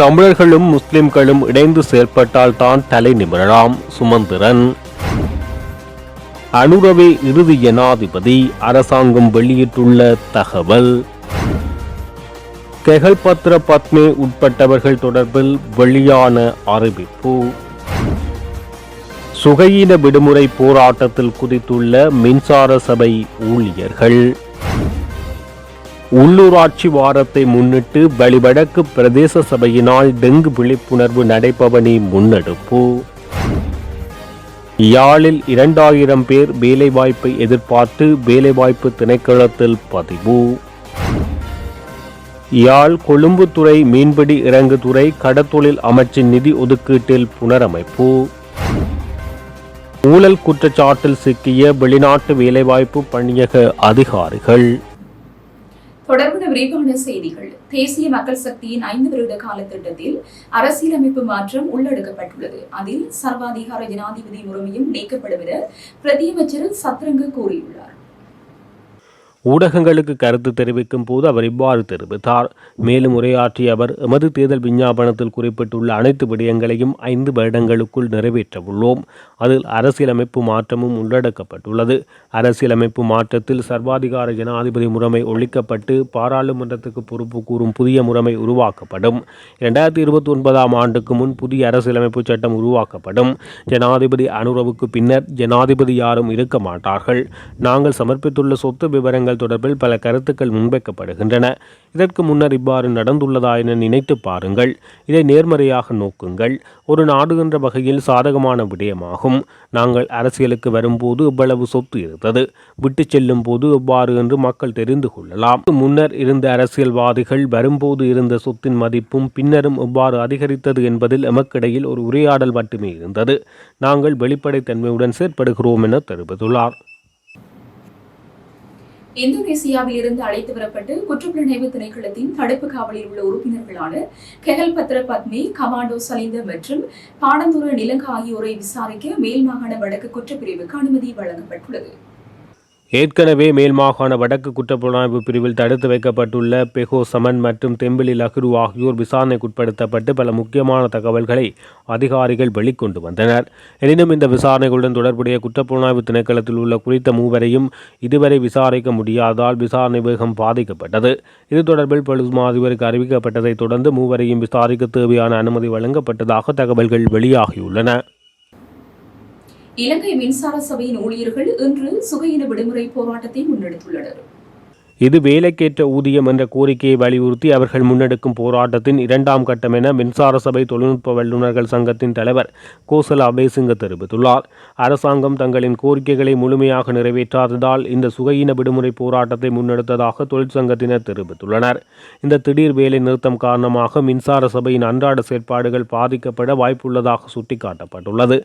தமிழர்களும் முஸ்லிம்களும் இணைந்து செயல்பட்டால் தான் தலை நிமிரலாம். சுமந்திரன். அனுரவே இறுதி ஜனாதிபதி, அரசாங்கம் வெளியிட்டுள்ள தகவல். கெகல்பத்ர பத்மே உட்பட்டவர்கள் தொடர்பில் வெளியான அறிவிப்பு. சுகையின விடுமுறை போராட்டத்தில் குதித்துள்ள மின்சார சபை ஊழியர்கள். உள்ளூராட்சி வாரத்தை முன்னிட்டு வலிவடக்கு பிரதேச சபையினால் டெங்கு விழிப்புணர்வு நடைபவனி முன்னெடுப்பு. யாழில் 2000 பேர் வேலைவாய்ப்பை எதிர்பார்த்து வேலைவாய்ப்பு திணைக்களத்தில் பதிவு. யாழ் கொழும்புத்துறை மீன்பிடி இறங்குதுறை கடத்தொழில் அமைச்சின் நிதி ஒதுக்கீட்டில் புனரமைப்பு. ஊழல் குற்றச்சாட்டில் சிக்கிய வெளிநாட்டு வேலைவாய்ப்பு பணியக அதிகாரிகள். தொடர்பான விரிவான செய்திகள். தேசிய மக்கள் சக்தியின் 5 வருட கால திட்டத்தில் அரசியலமைப்பு மாற்றம் உள்ளடக்கப்பட்டுள்ளது. அதில் சர்வாதிகார ஜனாதிபதி முறைமையும் நீக்கப்படும் என பிரதியமைச்சர் சத்ரங்க கூறியுள்ளார். ஊடகங்களுக்கு கருத்து தெரிவிக்கும் போது அவர் இவ்வாறு தெரிவித்தார். மேலும் உரையாற்றிய அவர், எமது தேர்தல் விஞ்ஞாபனத்தில் குறிப்பிட்டுள்ள அனைத்து விடயங்களையும் 5 வருடங்களுக்குள் நிறைவேற்ற உள்ளோம். அதில் அரசியலமைப்பு மாற்றமும் உள்ளடக்கப்பட்டுள்ளது. அரசியலமைப்பு மாற்றத்தில் சர்வாதிகார ஜனாதிபதி முறைமை ஒழிக்கப்பட்டு பாராளுமன்றத்துக்கு பொறுப்பு கூறும் புதிய முறைமை உருவாக்கப்படும். 2029 ஆண்டுக்கு முன் புதிய அரசியலமைப்பு சட்டம் உருவாக்கப்படும். ஜனாதிபதி அனுரவுக்கு பின்னர் ஜனாதிபதி யாரும் இருக்க மாட்டார்கள். நாங்கள் சமர்ப்பித்துள்ள சொத்து விவரங்கள் தொடர்பில் பல கருத்துக்கள் முன்வைக்கப்படுகின்றன. இதற்கு முன்னர் இவ்வாறு நடந்துள்ளதா என நினைத்து பாருங்கள். இதை நேர்மறையாக நோக்குங்கள். ஒரு நாடு என்ற வகையில் சாதகமான விடயமாகும். நாங்கள் அரசியலுக்கு வரும்போது இவ்வளவு சொத்து இருந்தது, விட்டு செல்லும் போது எவ்வாறு என்று மக்கள் தெரிந்து கொள்ளலாம். முன்னர் இருந்த அரசியல்வாதிகள் வரும்போது இருந்த சொத்தின் மதிப்பும் பின்னரும் எவ்வாறு அதிகரித்தது என்பதில் எமக்கிடையில் ஒரு உரையாடல் மட்டுமே இருந்தது. நாங்கள் வெளிப்படைத்தன்மையுடன் செயற்படுகிறோம் என தெரிவித்துள்ளார். இந்தோனேசியாவில் இருந்து அழைத்து வரப்பட்டு குற்றப்புலனாய்வு திணைக்களத்தின் தடுப்பு காவலில் உள்ள உறுப்பினர்களான கெகல்பத்ர பத்மே, கமாண்டோ சலிந்த மற்றும் பாடந்துர நிலங்க ஆகியோரை விசாரிக்க மேல் மாகாண வடக்கு குற்றப்பிரிவுக்கு அனுமதி வழங்கப்பட்டுள்ளது. ஏற்கனவே மேல் மாகாண வடக்கு குற்றப்புலனாய்வு பிரிவில் தடுத்து வைக்கப்பட்டுள்ள பெஹோ சமன் மற்றும் தெம்பிலி லஹ்ரு ஆகியோர் விசாரணைக்குட்படுத்தப்பட்டு பல முக்கியமான தகவல்களை அதிகாரிகள் வெளிக்கொண்டு வந்தனர். எனினும் இந்த விசாரணைகளுடன் தொடர்புடைய குற்றப்புலனாய்வு திணைக்களத்தில் உள்ள குறித்த மூவரையும் இதுவரை விசாரிக்க முடியாததால் விசாரணை வேகம் பாதிக்கப்பட்டது. இது தொடர்பில் பொலிஸ் மாதிபருக்கு அறிவிக்கப்பட்டதை தொடர்ந்து மூவரையும் விசாரிக்க தேவையான அனுமதி வழங்கப்பட்டதாக தகவல்கள் வெளியாகியுள்ளன. இலங்கை மின்சார சபையின் ஊழியர்கள் இன்று சுகையின விடுமுறை போராட்டத்தை முன்னெடுத்துள்ளனர். இது வேலைக்கேற்ற ஊதியம் என்ற கோரிக்கையை வலியுறுத்தி அவர்கள் முன்னெடுக்கும் போராட்டத்தின் 2ஆம் கட்டம் என மின்சார சபை தொழில்நுட்ப வல்லுநர்கள் சங்கத்தின் தலைவர் கோசல அபேசிங்க தெரிவித்துள்ளார். அரசாங்கம் தங்களின் கோரிக்கைகளை முழுமையாக நிறைவேற்றாததால் இந்த சுகையின விடுமுறை போராட்டத்தை முன்னெடுத்ததாக தொழிற்சங்கத்தினர் தெரிவித்துள்ளனர். இந்த திடீர் வேலை நிறுத்தம் காரணமாக மின்சார சபையின் அன்றாட செயற்பாடுகள் பாதிக்கப்பட வாய்ப்புள்ளதாக சுட்டிக்காட்டப்பட்டுள்ளது.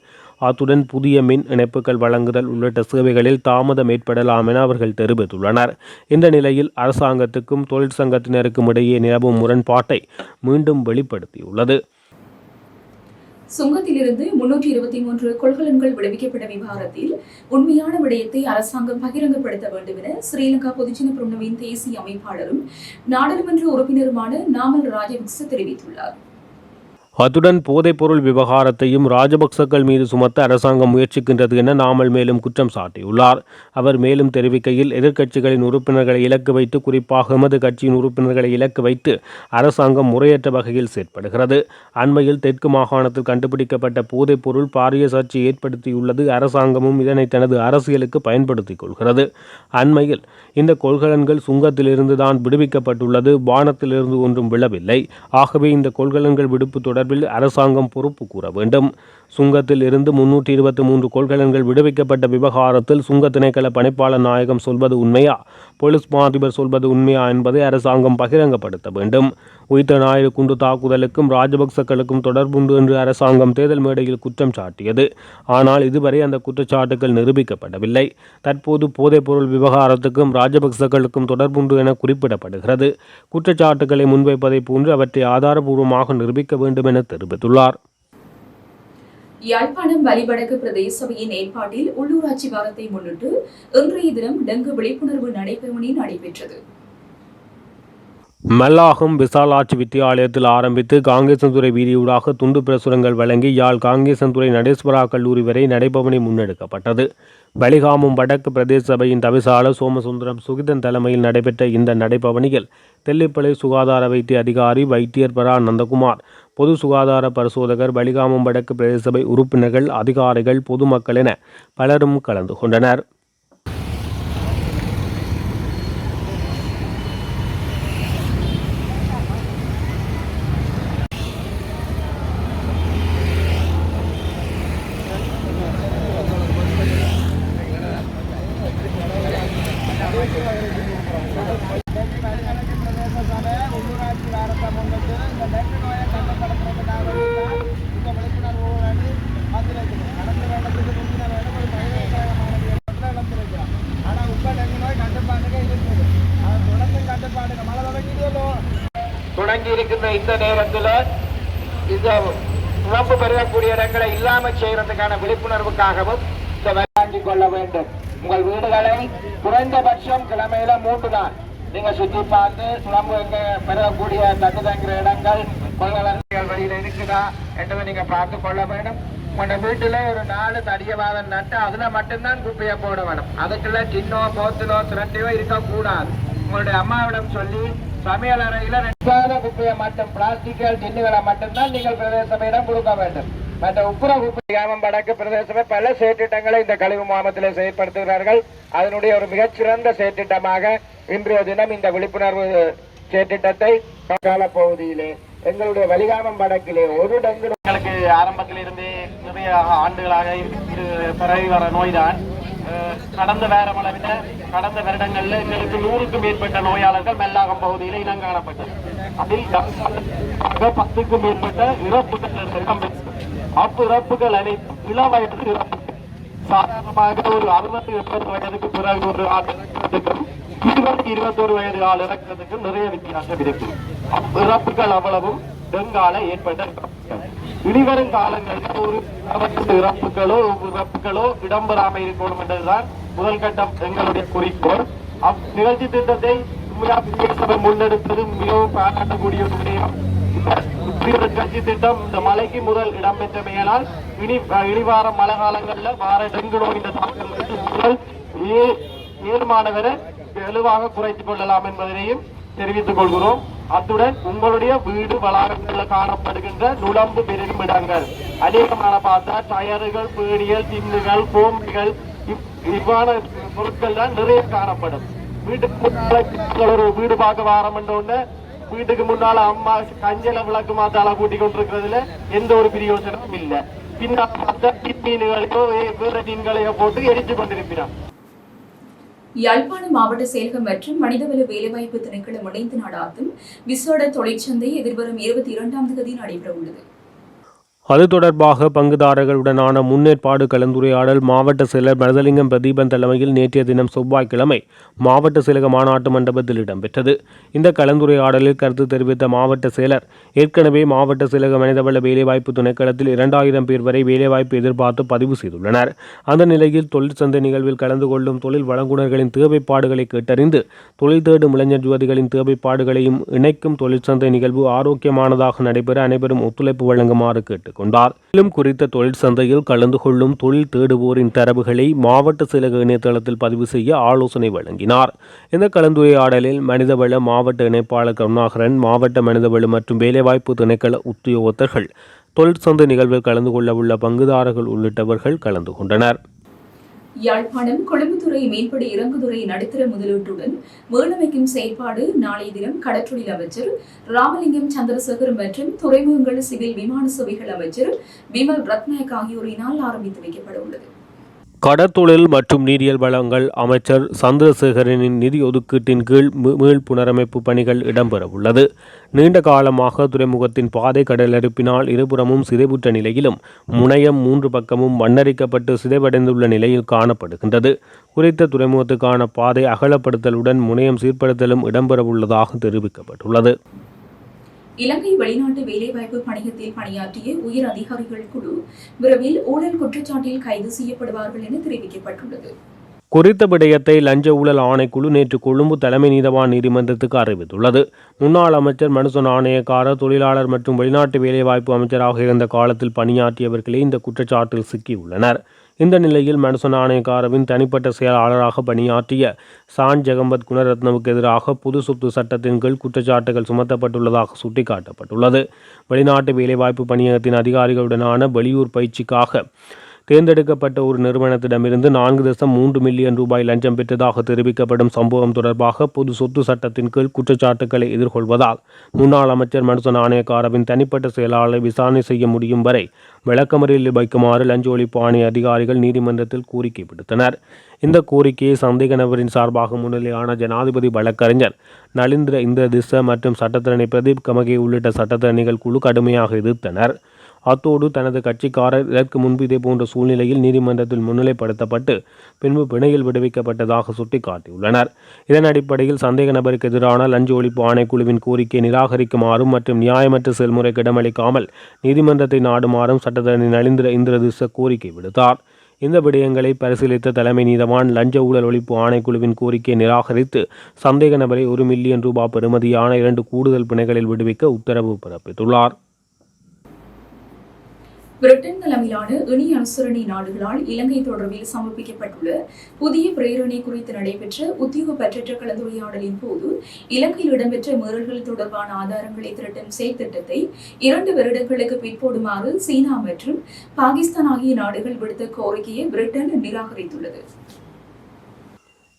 அத்துடன் புதிய மின் இணைப்புகள் வழங்குதல் உள்ளிட்ட சேவைகளில் தாமதம் ஏற்படலாம் என அவர்கள் தெரிவித்துள்ளனர். இந்த நிலையில் அரசாங்கத்துக்கும் தொழிற்சங்கத்தினருக்கும் இடையே நிலவும் முரண்பாட்டை மீண்டும் வெளிப்படுத்தியுள்ளது. சுங்கத்திலிருந்து 323 கொள்கலன்கள் விடுவிக்கப்பட்ட விவகாரத்தில் உண்மையான விடயத்தை அரசாங்கம் பகிரங்கப்படுத்த வேண்டும் என ஸ்ரீலங்கா பொதுஜன பெரமுனவின் தேசிய அமைப்பாளரும் நாடாளுமன்ற உறுப்பினருமான நாமல் ராஜபக்ச தெரிவித்துள்ளார். அத்துடன் போதைப்பொருள் விவகாரத்தையும் ராஜபக்சக்கள் மீது சுமத்த அரசாங்கம் முயற்சிக்கின்றது என நாமல் மேலும் குற்றம் சாட்டியுள்ளார். அவர் மேலும் தெரிவிக்கையில், எதிர்க்கட்சிகளின் உறுப்பினர்களை இலக்கு வைத்து, குறிப்பாக எமது கட்சியின் உறுப்பினர்களை இலக்கு வைத்து அரசாங்கம் முறையற்ற வகையில் செயற்படுகிறது. அண்மையில் தெற்கு மாகாணத்தில் கண்டுபிடிக்கப்பட்ட போதைப்பொருள் பாரிய சர்ச்சை ஏற்படுத்தியுள்ளது. அரசாங்கமும் இதனை தனது அரசியலுக்கு பயன்படுத்திக் கொள்கிறது. அண்மையில் இந்த கொள்கலன்கள் சுங்கத்திலிருந்து தான் விடுவிக்கப்பட்டுள்ளது. வானத்திலிருந்து ஒன்றும் விழவில்லை. ஆகவே இந்த கொள்கலன்கள் விடுப்பு தொடர்பில் அரசாங்கம் பொறுப்பு கூற வேண்டும். சுங்கத்தில் இருந்து 323 கொள்கலன்கள் விடுவிக்கப்பட்ட விவகாரத்தில் சுங்க திணைக்கள பணிப்பாளர் நாயகம் சொல்வது உண்மையா, போலீஸ் மாதிபர் சொல்வது உண்மையா என்பதை அரசாங்கம் பகிரங்கப்படுத்த வேண்டும். உயிர்த்த ஞாயிறு குண்டு தாக்குதலுக்கும் ராஜபக்சக்களுக்கும் தொடர்புண்டு என்று அரசாங்கம் தேர்தல் மேடையில் குற்றம் சாட்டியது. ஆனால் இதுவரை அந்த குற்றச்சாட்டுகள் நிரூபிக்கப்படவில்லை. தற்போது போதைப்பொருள் விவகாரத்துக்கும் ராஜபக்சக்களுக்கும் தொடர்புண்டு என குறிப்பிடப்படுகிறது. குற்றச்சாட்டுகளை முன்வைப்பதை போன்று அவற்றை ஆதாரபூர்வமாக நிரூபிக்க வேண்டும் என தெரிவித்துள்ளார். யாழ்ப்பாணம் வலிவடக்கு பிரதேச சபையின் ஏற்பாட்டில் உள்ளூராட்சி வாரத்தை முன்னிட்டு இன்றைய தினம் டெங்கு விழிப்புணர்வு நடைபெற்றது. மல்லாகம் விசாலாட்சி வித்தியாலயத்தில் ஆரம்பித்து காங்கேசன்துறை வீதியூடாக துண்டு பிரசுரங்கள் வழங்கி யாழ் காங்கேசன்துறை நடேஸ்வரா கல்லூரி வரை நடைபவனி முன்னெடுக்கப்பட்டது. வலிகாமம் வடக்கு பிரதேச சபையின் தவிசாளர் சோமசுந்தரம் சுகிதன் தலைமையில் நடைபெற்ற இந்த நடைபவனியில் தெல்லிப்பளை சுகாதார வைத்திய அதிகாரி வைத்தியர் பரா நந்தகுமார், பொது சுகாதார பரிசோதகர், வலிகாமம் வடக்கு பிரதேச சபை உறுப்பினர்கள், அதிகாரிகள், பொதுமக்கள் என பலரும் கலந்து கொண்டனர். தொடங்கி இருக்கின்ற இந்த நேரத்தில் இந்த உழப்பு பெறக்கூடிய இடங்களை இல்லாமல் செய்வதற்கான விழிப்புணர்வுக்காகவும் இந்த வாங்கிக் கொள்ள வேண்டும். உங்கள் வீடுகளை குறைந்தபட்சம் கிழமையில 3 நாள் நீங்க சுற்றி பார்த்து சுழம்பு பெறக்கூடிய தட்டு தங்குற இடங்கள் கொள்ளவர்கள் வழியில் இருக்குதா என்பதை நீங்க பார்த்து கொள்ள வேண்டும். உங்களோட வீட்டுல ஒரு 4 தடியவாதம் நட்டு அதுல மட்டும்தான் குப்பையை போட வேணும். அதுக்குள்ள சின்னோ போத்திலோ திரட்டியோ இருக்கக்கூடாது. உங்களுடைய அம்மாவிடம் சொல்லி சமையல் அறையில 2 குப்பையை மட்டும் பிளாஸ்டிக்கல் டின்னுகளை மட்டும்தான் நீங்கள் பிரதேச சபையிடம் கொடுக்க வேண்டும். மற்ற உப்புற குப்பை கிராமம் வடக்கு பிரதேச சபை பல செயற்திட்டங்களை இந்த கழிவு முகாமத்தில் செயற்படுத்துகிறார்கள். அதனுடைய ஒரு மிகச்சிறந்த செயற்திட்டமாக இன்றைய தினம் இந்த விழிப்புணர்வு செயற்திட்டத்தை கால பகுதியிலே எங்களுடைய வலிகாமம் வடக்கிலே ஒரு டங்கு எங்களுக்கு ஆரம்பத்திலிருந்தே நிறைய ஆண்டுகளாக பரவி வர நோய்தான். கடந்த கடந்த வருடங்கள்ல எங்களுக்கு 100க்கும் மேற்பட்ட நோயாளர்கள் மெல்லாகம் பகுதியில் இனம் காணப்பட்டது. அதில் 10க்கும் மேற்பட்ட இறப்புகள். இறப்புகள் அனைத்தும் இளவயது இறப்பு. சாதாரணமாக ஒரு 60-80 வயதுக்கு பிறகு ஒரு ஆள் 20-21 வயது ஆள் இறக்கிறதுக்கு நிறைய வித்தியாசம் இருக்கு. இறப்புகள் அவ்வளவும் டெங்கால ஏற்பட்ட இனிவரும் காலங்களில் ஒரு இறப்புகளோ இடம்பெறாமல் இருக்கணும் என்றதுதான் முதல் கட்டம் எங்களுடைய குறிக்கோள். நிகழ்ச்சி திட்டத்தை முன்னெடுப்பது மிகவும் பாராட்டக்கூடிய விடயம். நிகழ்ச்சி திட்டம் இந்த மழைக்கு முதல் இடம்பெற்றமையால் இனிவார மழை காலங்களில் வார டெங்கு நோய் தாக்கல் 7 மாணவரை வலுவாக குறைத்துக் கொள்ளலாம் என்பதனையும் தெரிவித்துக் கொள்கிறோம். அத்துடன் உங்களுடைய வீடு வளாகங்களில் காணப்படுகின்ற நுழம்பு பெருகும் இடங்கள் அநேகமான பார்த்தா டயர்கள், பேடியல், தின்னுகள், கோம்பைகள் இவ்வாறு பொருட்கள் தான் நிறைய காணப்படும். வீட்டுக்கு ஒரு வீடு பார்க்க வாரம் என்றோன்னு வீட்டுக்கு முன்னால அம்மா கஞ்சல விளக்கு மாத்தால கூட்டிக் கொண்டிருக்கிறதுல எந்த ஒரு பிரயோஜனமும் இல்லை. பின்னால் பார்த்தா மீன்களையோ வேற மீன்களையோ போட்டு எரிச்சு கொண்டிருக்கிறான். யாழ்ப்பாணம் மாவட்ட செயலகம் மற்றும் மனிதவள வேலைவாய்ப்பு திணைக்களம் இணைந்து நடாத்தும் விசேட தொழிற்சந்தை எதிர்வரும் 22ஆம் தேதி நடைபெற உள்ளது. அது தொடர்பாக பங்குதாரர்களுடனான முன்னேற்பாடு கலந்துரையாடல் மாவட்ட செயலர் மருதலிங்கம் பிரதீபன் தலைமையில் நேற்றைய தினம் செவ்வாய்க்கிழமை மாவட்ட செயலக மாநாட்டு மண்டபத்தில் இடம்பெற்றது. இந்த கலந்துரையாடலில் கருத்து தெரிவித்த மாவட்ட செயலர், ஏற்கனவே மாவட்ட செயலக மனிதவள வேலைவாய்ப்பு திணைக்களத்தில் 2000 பேர் வரை வேலைவாய்ப்பு எதிர்பார்த்து பதிவு செய்துள்ளனர். அந்த நிலையில் தொழிற்சந்தை நிகழ்வில் கலந்து கொள்ளும் தொழில் வழங்குநர்களின் தேவைப்பாடுகளை கேட்டறிந்து தொழில் தேடும் இளைஞர் யுவதிகளின் தேவைப்பாடுகளையும் இணைக்கும் தொழிற்சந்தை நிகழ்வு ஆரோக்கியமானதாக நடைபெற அனைவரும் ஒத்துழைப்பு வழங்குமாறு கேட்டுக் கொண்டார். மேலும் குறித்த தொழிற்சந்தையில் கலந்து கொள்ளும் தொழில் தேடுவோரின் தரவுகளை மாவட்ட செயலக இணையதளத்தில் பதிவு செய்ய ஆலோசனை வழங்கினார். இந்த கலந்துரையாடலில் மனிதவள மாவட்ட இணைப்பாளர் கருணாகரன், மாவட்ட மனிதவள மற்றும் வேலைவாய்ப்பு திணைக்கள உத்தியோகத்தர்கள், தொழிற்சந்தை நிகழ்வில் கலந்து கொள்ள உள்ள பங்குதாரர்கள் உள்ளிட்டவர்கள் கலந்து கொண்டனர். யாழ்ப்பாணம் கொழும்புத்துறை மேற்படி இறங்குதுறை நடுத்தர முதலீட்டுடன் மீளமைக்கும் செயற்பாடு நாளைய தினம் கடற்றொழில் அமைச்சர் ராமலிங்கம் சந்திரசேகர் மற்றும் துறைமுகங்கள் சிவில் விமான சேவைகள் அமைச்சர் விமல் ரத்நாயக் ஆகியோரினால் ஆரம்பித்து வைக்கப்பட உள்ளது. கடற்தொழில் மற்றும் நீரியல் வளங்கள் அமைச்சர் சந்திரசேகரனின் நிதி ஒதுக்கீட்டின் கீழ் மீள் புனரமைப்பு பணிகள் இடம்பெறவுள்ளது. நீண்ட காலமாக துறைமுகத்தின் பாதை கடலரிப்பினால் இருபுறமும் சிதைவுற்ற நிலையிலும் முனையம் 3 பக்கமும் மண்ணரிக்கப்பட்டு சிதைவடைந்துள்ள நிலையில் காணப்படுகின்றது. குறித்த துறைமுகத்துக்கான பாதை அகலப்படுத்தலுடன் முனையம் சீர்படுத்தலும் இடம்பெறவுள்ளதாக தெரிவிக்கப்பட்டுள்ளது. இலங்கை வெளிநாட்டு வேலைவாய்ப்பு பணியத்தில் பணியாற்றிய உயர் அதிகாரிகள் குழு விரைவில் ஊழல் குற்றச்சாட்டில் கைது செய்யப்படுவார்கள் என தெரிவிக்கப்பட்டுள்ளது. குறித்த விடயத்தை லஞ்ச ஊழல் ஆணைக்குழு நேற்று கொழும்பு தலைமை நீதவான் நீதிமன்றத்துக்கு அறிவித்துள்ளது. முன்னாள் அமைச்சர் மனுச நாணயக்கார, தொழிலாளர் மற்றும் வெளிநாட்டு வேலைவாய்ப்பு அமைச்சராக இருந்த காலத்தில் பணியாற்றியவர்களே இந்த குற்றச்சாட்டில் சிக்கியுள்ளனர். இந்த நிலையில் மனுச நாணயக்காரவின் தனிப்பட்ட செயலாளராக பணியாற்றிய சான் ஜெகம்பத் குணரத்னவுக்கு எதிராக பொது சொத்து சட்டத்தின் கீழ் குற்றச்சாட்டுகள் சுமத்தப்பட்டுள்ளதாக சுட்டிக்காட்டப்பட்டுள்ளது. வெளிநாட்டு வேலைவாய்ப்பு பணியகத்தின் அதிகாரிகளுடனான வெளியூர் பயிற்சிக்காக தேர்ந்தெடுக்கப்பட்ட ஒரு நிறுவனத்திடமிருந்து 4.3 மில்லியன் ரூபாய் லஞ்சம் பெற்றதாக தெரிவிக்கப்படும் சம்பவம் தொடர்பாக பொது சொத்து சட்டத்தின் கீழ் குற்றச்சாட்டுக்களை எதிர்கொள்வதால் முன்னாள் அமைச்சர் மனுச நாணயக்காரவின் தனிப்பட்ட செயலாளரை விசாரணை செய்ய முடியும் வரை விளக்கமறியலில் வைக்குமாறு லஞ்ச ஒழிப்பு ஆணைய அதிகாரிகள் நீதிமன்றத்தில் கோரிக்கை விடுத்தனர். இந்த கோரிக்கையை சந்தேக நபரின் சார்பாக முன்னிலையான ஜனாதிபதி வழக்கறிஞர் நலிந்திர இந்திரதிஸ்ஸ மற்றும் சட்டத்தரணி பிரதீப் கமகே உள்ளிட்ட சட்டத்தரணிகள் குழு கடுமையாக எதிர்த்தனர். அத்தோடு தனது கட்சிக்காரர் இதற்கு முன்பு இதேபோன்ற சூழ்நிலையில் நீதிமன்றத்தில் முன்னிலைப்படுத்தப்பட்டு பின்பு பிணையில் விடுவிக்கப்பட்டதாக சுட்டிக்காட்டியுள்ளனர். இதன் அடிப்படையில் சந்தேக நபருக்கு எதிரான லஞ்ச ஒழிப்பு ஆணைக்குழுவின் கோரிக்கையை நிராகரிக்குமாறும் மற்றும் நியாயமற்ற செயல்முறைக்கு இடமளிக்காமல் நீதிமன்றத்தை நாடுமாறும் சட்டத்தரணி நலிந்திர இந்திரதிஸ்ஸ கோரிக்கை விடுத்தார். இந்த விடயங்களை பரிசீலித்த தலைமை நீதவான் லஞ்ச ஊழல் ஒழிப்பு ஆணைக்குழுவின் கோரிக்கையை நிராகரித்து சந்தேக நபரை 1 மில்லியன் ரூபாய் பெறுமதியான 2 கூடுதல் பிணைகளில் விடுவிக்க உத்தரவு பிறப்பித்துள்ளார். பிரிட்டன் தலைமையிலான இணை அனுசரணை நாடுகளால் இலங்கை தொடர்பில் சமர்ப்பிக்கப்பட்டுள்ள புதிய பிரேரணை குறித்து நடைபெற்ற உத்தியோகபற்ற கலந்துரையாடலின் போது இலங்கையில் இடம்பெற்ற மீறல்கள் தொடர்பான ஆதாரங்களை திரட்டும் செயற்திட்டத்தை 2 வருடங்களுக்கு பிற்போடுமாறு சீனா மற்றும் பாகிஸ்தான் ஆகிய நாடுகள் விடுத்த கோரிக்கையை பிரிட்டன் நிராகரித்துள்ளது.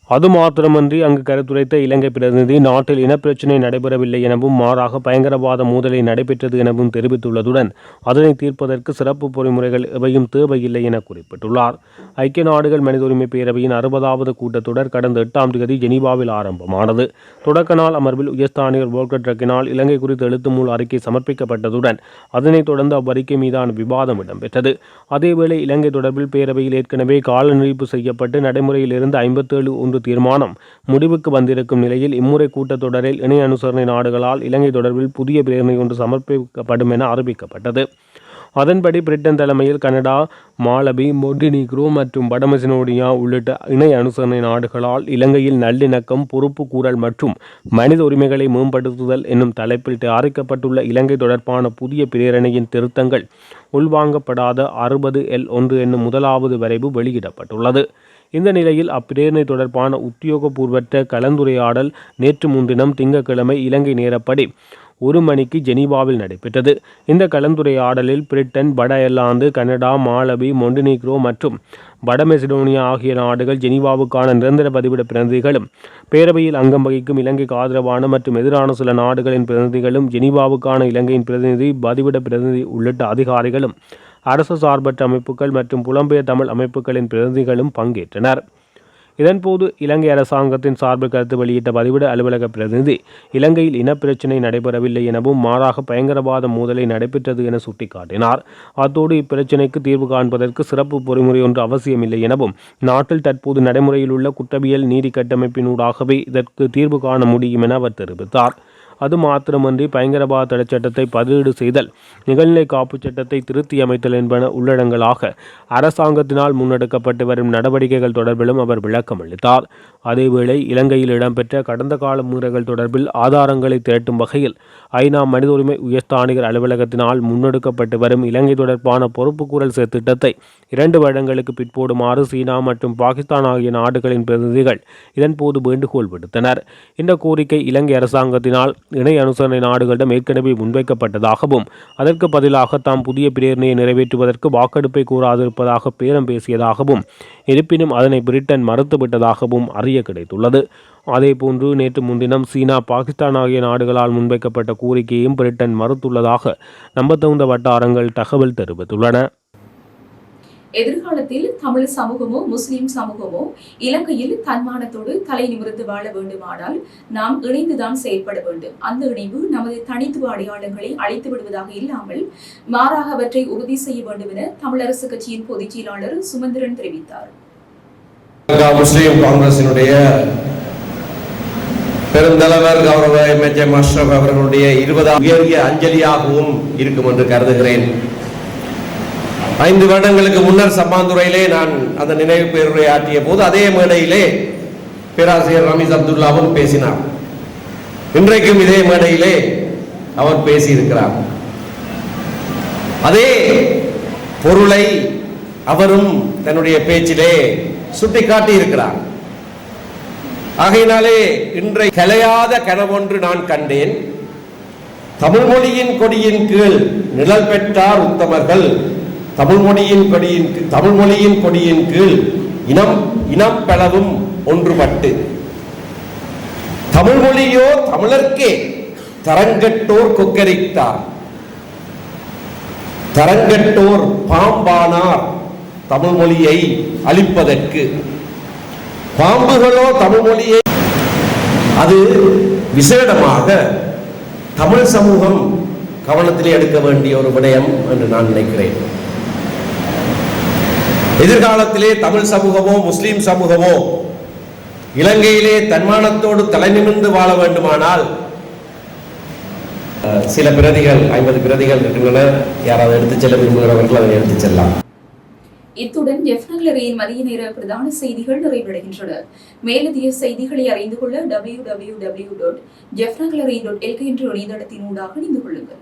அது மாத்திரமன்றி அங்கு கருத்துரைத்த இலங்கை பிரதிநிதி நாட்டில் இனப்பிரச்சினை நடைபெறவில்லை எனவும் மாறாக பயங்கரவாத மோதலை நடைபெற்றது எனவும் தெரிவித்துள்ளதுடன் அதனை தீர்ப்பதற்கு சிறப்பு பொறிமுறைகள் எவையும் தேவையில்லை என குறிப்பிட்டுள்ளார். ஐக்கிய நாடுகள் மனித உரிமை பேரவையின் 60வது கூட்டத்தொடர் கடந்த 8ஆம் தேதி ஜெனீவாவில் ஆரம்பமானது. தொடக்க நாள் அமர்வில் உயர்ஸ்தானிகர் வோல்கர் ட்ரக்கினால் இலங்கை குறித்து எழுத்துமூல் அறிக்கை சமர்ப்பிக்கப்பட்டதுடன் அதனைத் தொடர்ந்து அவ்வறிக்கை மீதான விவாதம் இடம்பெற்றது. அதேவேளை இலங்கை தொடர்பில் பேரவையில் ஏற்கனவே கால நீடிப்பு செய்யப்பட்டு நடைமுறையில் இருந்து 57 தீர்மானம் முடிவுக்கு வந்திருக்கும் நிலையில் இம்முறை கூட்டத்தொடரில் இணை அனுசரணை நாடுகளால் இலங்கை தொடர்பில் புதிய பிரேரணை ஒன்று சமர்ப்பிக்கப்படும் என அறிவிக்கப்பட்டது. அதன்படி பிரிட்டன் தலைமையில் கனடா, மாலபி, மொண்டினீக்ரோ மற்றும் வடமசிடோனியா உள்ளிட்ட இணை அனுசரணை நாடுகளால் இலங்கையில் நல்லிணக்கம், பொறுப்பு கூறல் மற்றும் மனித உரிமைகளை மேம்படுத்துதல் என்னும் தலைப்பில் தயாரிக்கப்பட்டுள்ள இலங்கை தொடர்பான புதிய பிரேரணையின் திருத்தங்கள் உள்வாங்கப்படாத 60L1 என்னும் முதலாவது வரைவு வெளியிடப்பட்டுள்ளது. இந்த நிலையில் அப்பிரேரணை தொடர்பான உத்தியோகபூர்வற்ற கலந்துரையாடல் நேற்று முன்தினம் திங்கட்கிழமை இலங்கை நேரப்படி 1 மணிக்கு ஜெனீவாவில் நடைபெற்றது. இந்த கலந்துரையாடலில் பிரிட்டன், வட அயர்லாந்து, கனடா, மாலபி, மொண்டினீக்ரோ மற்றும் வடமெசிடோனியா ஆகிய நாடுகள் ஜெனீவாவுக்கான நிரந்தர பதிவிட பிரதிநிதிகளும், பேரவையில் அங்கம் வகிக்கும் இலங்கைக்கு ஆதரவான மற்றும் எதிரான சில நாடுகளின் பிரதிநிதிகளும், ஜெனீவாவுக்கான இலங்கையின் பிரதிநிதி, பதிவிட பிரதிநிதி உள்ளிட்ட அதிகாரிகளும், அரசு சார்பற்ற அமைப்புகள் மற்றும் புலம்பெயர் தமிழ் அமைப்புகளின் பிரதிநிதிகளும் பங்கேற்றனர். இதன்போது இலங்கை அரசாங்கத்தின் சார்பில் கருத்து வெளியிட்ட பதிவிட அலுவலக பிரதிநிதி இலங்கையில் இனப்பிரச்சினை நடைபெறவில்லை எனவும் மாறாக பயங்கரவாத மோதலை நடைபெற்றது என சுட்டிக்காட்டினார். அத்தோடு இப்பிரச்சினைக்கு தீர்வு காண்பதற்கு சிறப்பு பொறிமுறை ஒன்று அவசியமில்லை எனவும் நாட்டில் தற்போது நடைமுறையில் உள்ள குற்றவியல் நீதி கட்டமைப்பினூடாகவே இதற்கு தீர்வு காண முடியும் என அவர் தெரிவித்தார். அது மாத்திரமன்றி பயங்கரவாத தடைச் சட்டத்தை பதிலீடு செய்தல், நிகழ்நிலை காப்புச் சட்டத்தை திருத்தி அமைத்தல் என்பன உள்ளடங்களாக அரசாங்கத்தினால் முன்னெடுக்கப்பட்டு வரும் நடவடிக்கைகள் தொடர்பிலும் அவர் விளக்கம் அளித்தார். அதேவேளை இலங்கையில் இடம்பெற்ற கடந்த கால மீறல்கள் தொடர்பில் ஆதாரங்களை திரட்டும் வகையில் ஐநா மனித உரிமை உயர்ஸ்தானிகர் அலுவலகத்தினால் முன்னெடுக்கப்பட்டு வரும் இலங்கை தொடர்பான பொறுப்புக்கூறல் திட்டத்தை 2 வருடங்களுக்கு பிற்போடுமாறு சீனா மற்றும் பாகிஸ்தான் ஆகிய நாடுகளின் பிரதிநிதிகள் இதன்போது வேண்டுகோள் விடுத்தனர். இந்த கோரிக்கை இலங்கை அரசாங்கத்தினால் இணை அனுசரணை நாடுகளிடம் ஏற்கனவே முன்வைக்கப்பட்டதாகவும் அதற்கு பதிலாக தாம் புதிய பிரேரணையை நிறைவேற்றுவதற்கு வாக்கெடுப்பை கூறாதிருப்பதாக பேரம் பேசியதாகவும் இருப்பினும் அதனை பிரிட்டன் மறுத்துவிட்டதாகவும் அறிய கிடைத்துள்ளது. அதேபோன்று நேற்று முன்தினம் சீனா, பாகிஸ்தான் ஆகிய நாடுகளால் முன்வைக்கப்பட்ட கோரிக்கையையும் பிரிட்டன் மறுத்துள்ளதாக நம்பத்தகுந்த வட்டாரங்கள் தகவல் தெரிவித்துள்ளன. எதிர்காலத்தில் தமிழ் சமூகமோ முஸ்லிம் சமூகமோ இலங்கையில் தன்மானத்தோடு தலை நிமிர்ந்து வாழ வேண்டுமானால் நாம் இணைந்துதான் செயல்பட வேண்டும். அந்த இணைவு நமது தனித்துவ அடையாளங்களை அழித்து விடுவதாக இல்லாமல் மாறாக அவற்றை உறுதி செய்ய வேண்டும் என தமிழரசு கட்சியின் பொதுச் செயலாளர் சுமந்திரன் தெரிவித்தார். முஸ்லிம் காங்கிரசினுடைய பெருந்தலைவர் கௌரவ எம்.எச்.எம். அஷ்ரப் அவர்களுடைய 20வது உயரிய அஞ்சலியாகவும் இருக்கும் என்று கருதுகிறேன். 5 வருடங்களுக்கு முன்னர் சம்மாந்துறையிலே நான் அந்த நினைவு பேருரை ஆற்றிய போது அதே மேடையிலே பேராசிரியர் ரமீஸ் அப்துல்லாவும் பேசினார். இன்றைக்கும் இதே மேடையிலே அவர் பேசியிருக்கிறார். அதே பொருளை அவரும் தன்னுடைய பேச்சிலே சுட்டிக்காட்டி இருக்கிறார். ஆகையினாலே இன்றைய கலையாத கனவொன்று நான் கண்டேன். தமிழ் மொழியின் கொடியின் கீழ் நிழல் பெற்றார் உத்தமர்கள். தமிழ் மொழியின் கொடியின் கீழ் இனம் பலவும் ஒன்றுபட்டு தமிழ் மொழியோ தமிழர்க்கே தரங்கட்டோர் கொக்கரித்தார். தரங்கட்டோர் பாம்பானார் தமிழ் மொழியை அழிப்பதற்கு. பாம்புகளோ தமிழ் மொழியை. அது விசேடமாக தமிழ் சமூகம் கவனத்திலே எடுக்க வேண்டிய ஒரு விடயம் என்று நான் நினைக்கிறேன். எதிர்காலத்திலே தமிழ் சமூகமோ முஸ்லிம் சமூகமோ இலங்கையிலே தன்மானத்தோடு தலை நிமிர்ந்து வாழ வேண்டுமானால் சில பிரதிகள் 50 பிரதிகள் இருக்கின்றன. யாராவது எடுத்துச் செல்ல விரும்புகிறவர்கள் அதை எடுத்துச் செல்லலாம். இத்துடன் ஜெஃப்னக்லரியின் மதிய நேர பிரதான செய்திகள் நிறைவடைகின்றன. மேலதிக செய்திகளை அறிந்து கொள்ள www.jeffnaglery.lk என்ற இணையதளத்தினூடாக இணைந்து கொள்ளுங்கள்.